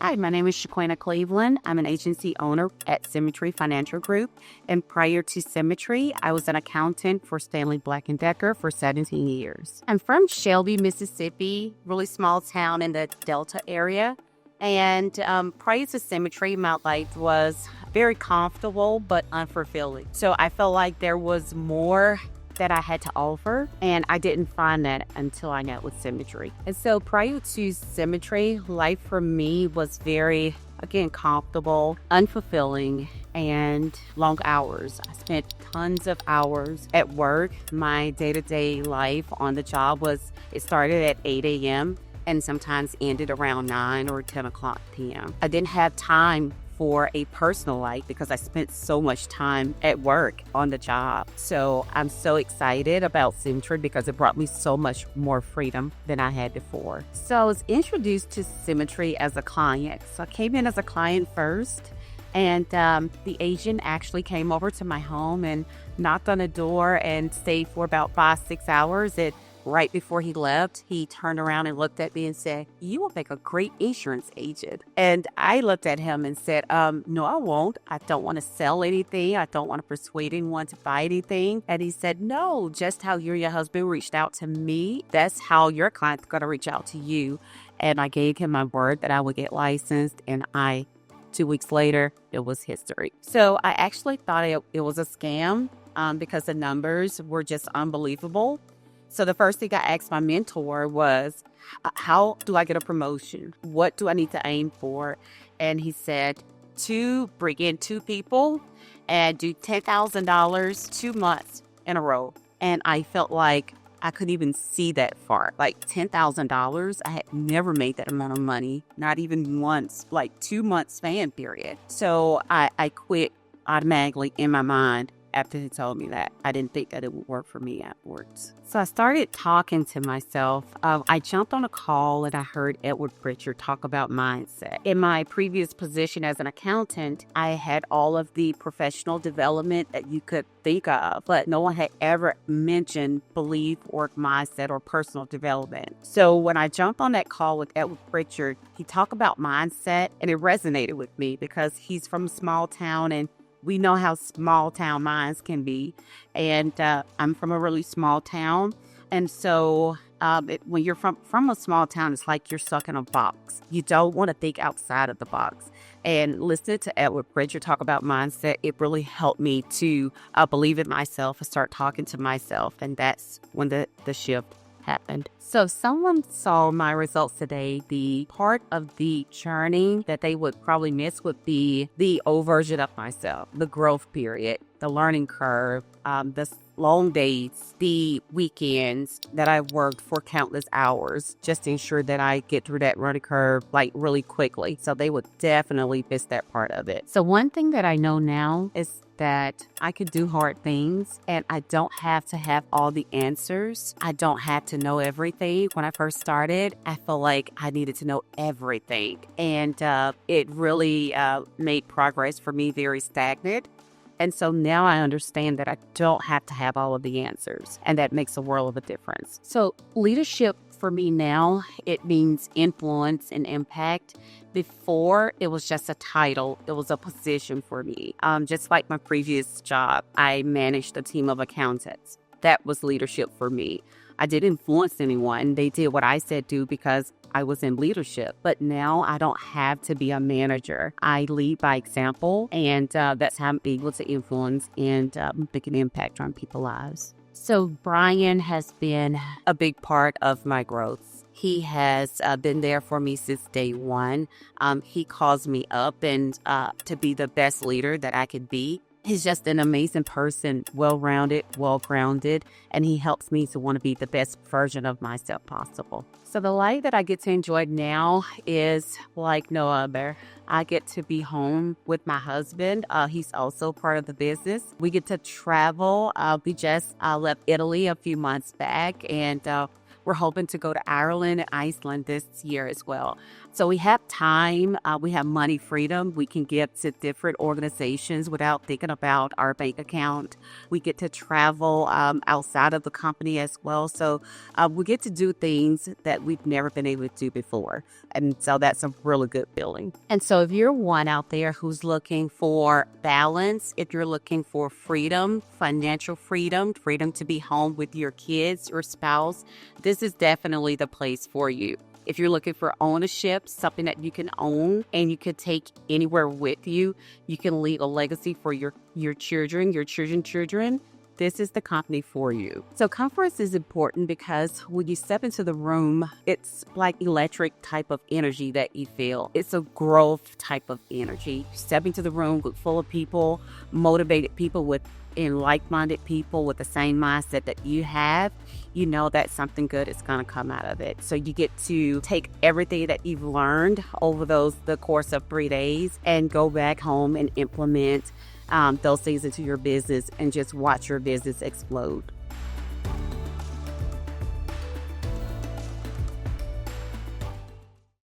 Hi, my name is Shaqueena Cleveland. I'm an agency owner at Symmetry Financial Group. And prior to Symmetry, I was an accountant for Stanley Black Decker for 17 years. I'm from Shelby, Mississippi, really small town in the Delta area. And prior to Symmetry, my life was very comfortable but unfulfilling. So I felt like there was more that I had to offer, and I didn't find that until I met with Symmetry. And so prior to Symmetry, life for me was very, again, comfortable, unfulfilling, and long hours. I spent tons of hours at work. My day-to-day life on the job it started at 8 a.m. and sometimes ended around 9 or 10 o'clock p.m. I didn't have time for a personal life because I spent so much time at work on the job. So I'm so excited about Symmetry because it brought me so much more freedom than I had before. So I was introduced to Symmetry as a client. So I came in as a client first, and the agent actually came over to my home and knocked on the door and stayed for about 5-6 hours. Right before he left, he turned around and looked at me and said, "You will make a great insurance agent." And I looked at him and said, "No, I won't. I don't want to sell anything. I don't want to persuade anyone to buy anything." And he said, "No, just how you and your husband reached out to me, that's how your client's going to reach out to you." And I gave him my word that I would get licensed, and 2 weeks later, it was history. So I actually thought it was a scam because the numbers were just unbelievable. So the first thing I asked my mentor was, how do I get a promotion? What do I need to aim for? And he said, to bring in 2 people and do $10,000 2 months in a row. And I felt like I couldn't even see that far. Like $10,000, I had never made that amount of money, not even once, like 2 months span period. So I quit automatically in my mind. After he told me that, I didn't think that it would work for me afterwards. So I started talking to myself. I jumped on a call and I heard Edward Pritchard talk about mindset. In my previous position as an accountant, I had all of the professional development that you could think of, but no one had ever mentioned belief or mindset or personal development. So when I jumped on that call with Edward Pritchard, he talked about mindset, and it resonated with me because he's from a small town, and we know how small town minds can be. And I'm from a really small town. And so when you're from a small town, it's like you're stuck in a box. You don't want to think outside of the box. And listening to Edward Pritchard talk about mindset, it really helped me to believe in myself and start talking to myself. And that's when the shift happened. So someone saw my results today. The part of the journey that they would probably miss would be the old version of myself, the growth period, the learning curve, the long days, the weekends that I worked for countless hours just to ensure that I get through that learning curve like really quickly. So they would definitely miss that part of it. So one thing that I know now is that I could do hard things, and I don't have to have all the answers. I don't have to know everything. When I first started, I felt like I needed to know everything. And it really made progress for me very stagnant. And so now I understand that I don't have to have all of the answers, and that makes a world of a difference. So leadership for me now, it means influence and impact. Before, it was just a title. It was a position for me. Just like my previous job, I managed a team of accountants. That was leadership for me. I didn't influence anyone. They did what I said do because I was in leadership. But now I don't have to be a manager. I lead by example, and that's how I'm able to influence and make an impact on people's lives. So Brian has been a big part of my growth. He has been there for me since day one. He calls me up and to be the best leader that I could be. He's just an amazing person, well-rounded, well-grounded, and he helps me to want to be the best version of myself possible. So the life that I get to enjoy now is like no other. I get to be home with my husband. He's also part of the business. We get to travel. We just left Italy a few months back, and we're hoping to go to Ireland and Iceland this year as well. So we have time, we have money freedom. We can get to different organizations without thinking about our bank account. We get to travel outside of the company as well. So we get to do things that we've never been able to do before. And so that's a really good feeling. And so if you're one out there who's looking for balance, if you're looking for freedom, financial freedom, freedom to be home with your kids or spouse, this is definitely the place for you. If you're looking for ownership, something that you can own and you can take anywhere with you, you can leave a legacy for your children, your children, this is the company for you. So conference is important because when you step into the room, it's like electric type of energy that you feel. It's a growth type of energy. Step into the room full of people, motivated people and like-minded people with the same mindset that you have, you know that something good is going to come out of it. So you get to take everything that you've learned over the course of 3 days and go back home and implement those things into your business and just watch your business explode.